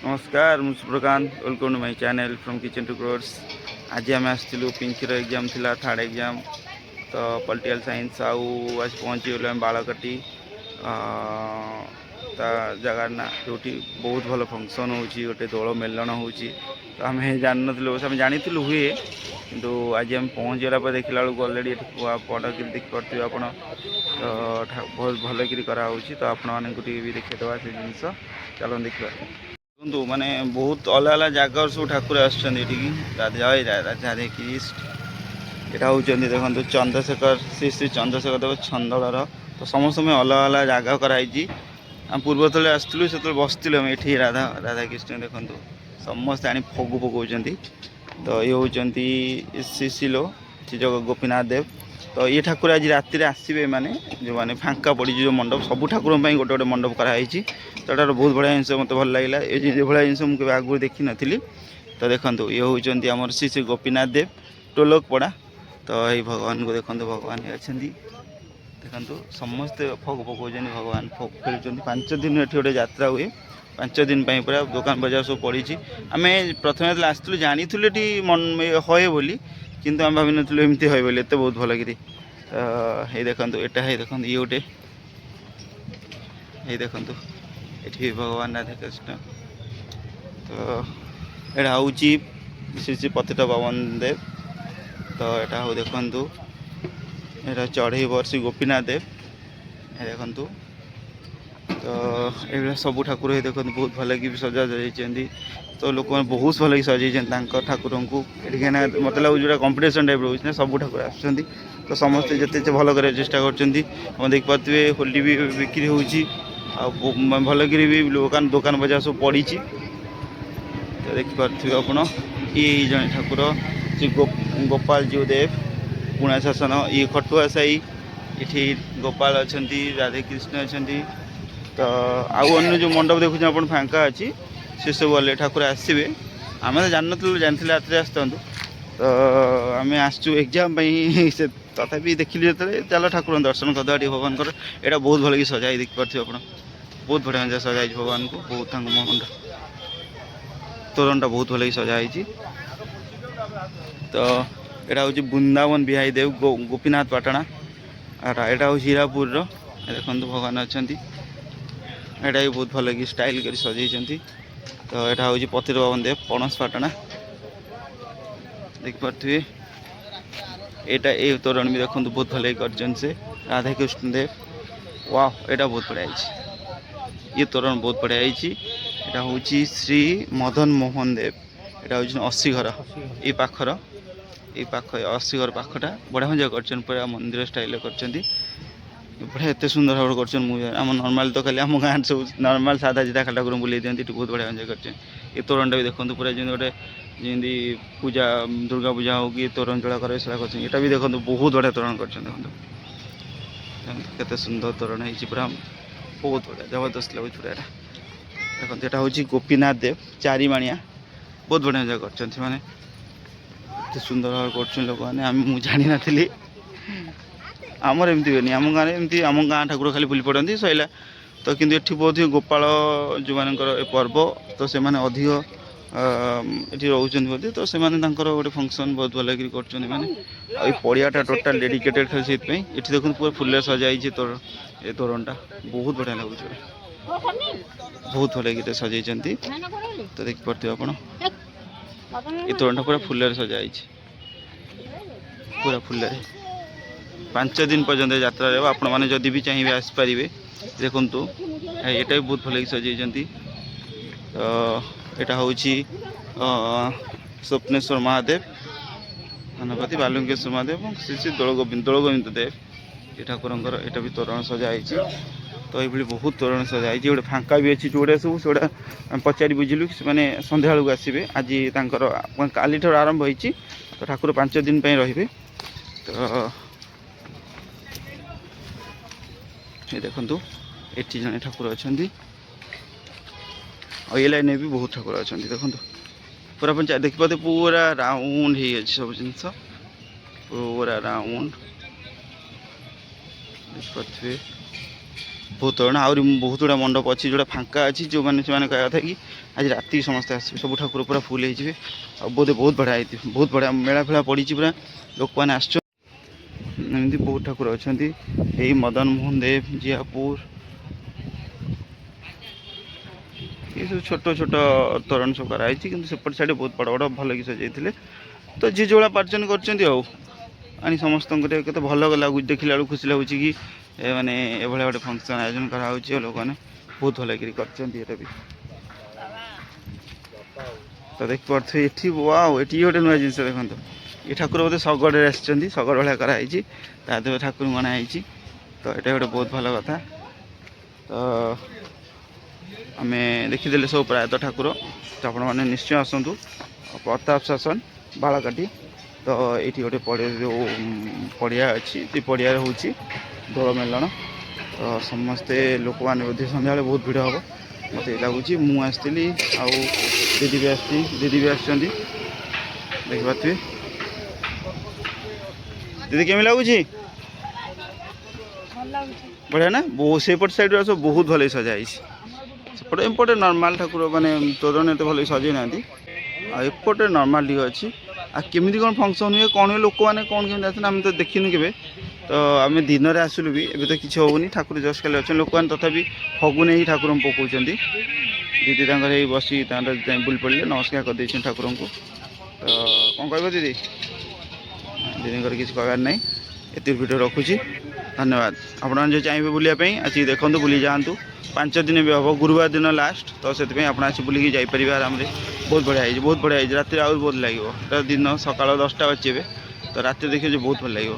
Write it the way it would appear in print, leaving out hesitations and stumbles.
नमस्कार मुझे Suprakant welcome to my channel from kitchen to crores. आज आम आसलु पिंकीर एग्जाम थिला थर्ड एग्जाम तो पॉलिटिकल साइंस आउ आज पहुँची गलु आम बालकाटी जगार ना जो बहुत भल फंक्शन हो गोटे दौड़ मेलन हो तो आम जान आम जानी हुए किंतु आज आम पहुँच गला देखला बेलू अलरेडी बड़ कि देखिपे आप तो बहुत भल कि कराऊँच तो आपण भी देखीदे से जिन चलो देखा देखो माने बहुत अलग अलग जगार सब ठाकुर आसुँच जय राधे कृष्ण यहाँ हूँ देखो चंद्रशेखर श्री श्री चंद्रशेखर देव छंदलर तो समस्त में अलग अलग जगह कराई आम पूर्व तले आसलु से बसलु आम ये राधा राधा कृष्ण देखो समस्ते आनी फगु पकाउं तो ये हूँ श्री शिलो श्री गोपीनाथ देव तो ये ठाकुर आज राति आसवे माने जो मैंने फांका पड़ी जो मंडप सब ठाकुर गोटे गोटे मंडप कराई तो यहाँ बहुत बढ़िया जिनस मत भल लगे ये भाया जिनस मुझे आगुरी देखी नी तो देखो ये हूँ आम श्री श्री गोपीनाथ देव टोलक पड़ा तो ये भगवान को देखो भगवान अच्छा देखो समस्ते फग पकाउं भगवान फग खेलुँच 5 दिन ये गोटे यात्रा हुए 5 दिन पूरा दुकान बजार सब पड़ी आम प्रथम आसलु जानी हए बोली किंतु आम भाव नु एमती हए बोली एत बहुत भल कि ये देखो एटा है देखो ये गोटे ये देखो ये भगवान राधा कृष्ण तो यहाँ हूँ श्री श्री पतित पवन देव तो यहाँ हूँ देखु यहाँ चढ़े श्री गोपीनाथ देव देखु तो ये सब ठाकुर देखो बहुत भल कि सजा जाइए तो लोक मैंने बहुत भल कि सजाई ठाकुर को मतलब जो कंपिटिशन टाइप रोचे सब ठाकुर आसुँच तो समस्ते जिते भल कर चेष्टा कर देखिपे होली भी बिक्री हो भल कि भी दुकान दुकान बजार सब पड़ी तो देखिपे आप ये जन ठाकुर श्री गोपाल जीव देव पुणा शासन ये खटुआ साई ये गोपाल अच्छा राधे कृष्ण अच्छा तो आउ जो मंडप देखुचे आप फांका अच्छी से सब वाले ठाकुर आसवे आम तो जान जानी रात आसता तो आम आसचु एग्जाम से तथापि देखिली जो चलो ठाकुर दर्शन करदे भगवान यहाँ बहुत भल कि सजाई देखिपे आप बहुत बढ़िया सजाई भगवान को बहुत मन तोरणटा बहुत भल कि सजाई तो यहाँ हूँ वृंदावन बिहारी देव गोपीनाथ पाटणा यहाँ हूँ हीरापुर देखो भगवान अच्छा यहाँ भी बहुत भल कि स्टाइल कर सजाई तो यहाँ हूँ पतित पवन देव पणस पाटणा देखिपे यहाँ ये तोरण भी देखो बहुत भल कर राधा कृष्ण देव वाह यहाँ बहुत बढ़िया ये तोरण बहुत बढ़िया यहाँ हूँ श्री मदन मोहन देव यहाँ हूँ 80 घर ये पाखर ये पाख 80 घर पाखटा बढ़िया मजा कर पूरा मंदिर स्टाइल कर बढ़िया एत सुंदर भाव कर नर्माल तो खाली आम गाँव सब नर्माल सादा सीधा खाली ठाकुर बुले दिखती बहुत बढ़िया मजा कर ये तोरणटा भी देखो पूरा जमी गोटे जमी पूजा दुर्गा पूजा हो कि तोरण चढ़ा कर यहाँ भी देखो बहुत बढ़िया तोरण कर देखते सुंदर तोरण है पूरा बहुत बढ़िया जबरदस्त लगुच पूरा देखो यहाँ हूँ गोपीनाथ देव चारिमाणिया बहुत बढ़िया जगह कर माने सुंदर भाव कर लोक मैंने जानी नी आमर एमती हुए आम गाँव एमती आम गाँ ठाकुर खाली बुली पड़ती सैला तो किंतु ये बहुत गोपाल जो मान पर्व तो से मैंने अधिक ये रोचन बोलते तो से गोटे फंक्शन बहुत भल कर पड़ियाटा टोटाल डेडिकेटेड खाली से ये देखो पूरा फुल सजाई तोरणटा बहुत बढ़िया लगुच बहुत भल कि सजाई तो देखिपे आप ये तोरणटा पूरा फुल सजाई पूरा फुल 5 दिन पर्यंत यात्रा रहा आपण मैंने जदि भी चाहिए आसपारे देखु यहाँ भी बहुत भल सजाई तो यहाँ हूँ स्वप्नेश्वर महादेव गणपति बालुंकेश्वर महादेव और श्री श्री दौलगोविंद देव ये ठाकुर यहाँ भी तोरण सजाई तो ये बहुत तोरण सजाई गोटे फांका भी अच्छी जोड़ा सब से पचारि बुझिलु मैंने सन्ध्या बेलू आसवे आज काली ठार आरंभ होती तो ठाकुर 5 दिन रे तो ये देखु ये जन ठाकुर अच्छा और ये लाइन भी बहुत ठाकुर अच्छा देखो पूरा देखिए पूरा राउंड ही सब जिनस पूरा राउंड देखिए बहुत तोरण आहरी बहुत गुड़ा मंडप अच्छी जोटा फांका अच्छी जो मैंने कहया था कि आज राति समस्त आस सब ठाकुर पूरा फुल हो बोधे बहुत बढ़िया बहुत बढ़िया मेला फेला पड़ी पूरा लोक मैंने आमती बहुत ठाकुर अच्छा यही मदन मोहन देव जियापुर ये सब छोट छोट तोरण सब कराई कि सेपट साइड बहुत बड़ बड़ भल कि सजाई तो जी जो पार्चन कर समस्त के भल लगुच देखला बेलू खुशी लगुच कि माने एभले गोटे फंक्शन आयोजन कराऊँ लोक मैंने बहुत भल कर तो देख पारे ये वाओ ये गोटे नुआ जिन देखो ये ठाकुर बोधे शगड़े आसगढ़ भाया कराई ठाकुर गणाई तो ये गोटे बहुत भल कथा तो आम देखीदे सब प्रायतः ठाकुर तो आपण मैंने निश्चय आसतु प्रताप शासन बालकाटी तो ये गोटे पड़िया अच्छी पड़िया हूँ दोल मेलन तो समस्ते लोक मैंने सन्ध्या बहुत भिड़ हम मत लगुच मुझे दीदी भी दीदी भी आस देखिए दीदी केमी लगुच बढ़िया ना बहुत सेपट साइड सब बहुत भले सजाई सेपटे एपटे नर्माल ठाकुर माने तोरण एत भले सजे ना एपटे नर्माल टी अच्छी आ केमी कौन फंक्शन हुए कौन हुए लोक मैंने कौन केमी आसते आम तो देखिनु के तो आम दिन में आसलु भी एवं तो किसी होनी ठाकुर जस्ट खाली अच्छे लोक मैंने तथापि फगुने ही ठाकुर पकाउं दीदी बसी बुल पड़े नमस्कार करदे ठाकुर को तो कौन कह दीदी दीदी किसी कहबार ना ये वीडियो रखुची धन्यवाद आपण जो चाहिए बुलापी आसिक देखूँ बुली जातु 5 दिन भी हम गुरुवार दिन लास्ट तो से आप बुलिकी जापर आराम से बहुत बढ़िया राति आउट बहुत लगे दिन सका 10टा बचे तो राति देखिए बहुत भल लगे।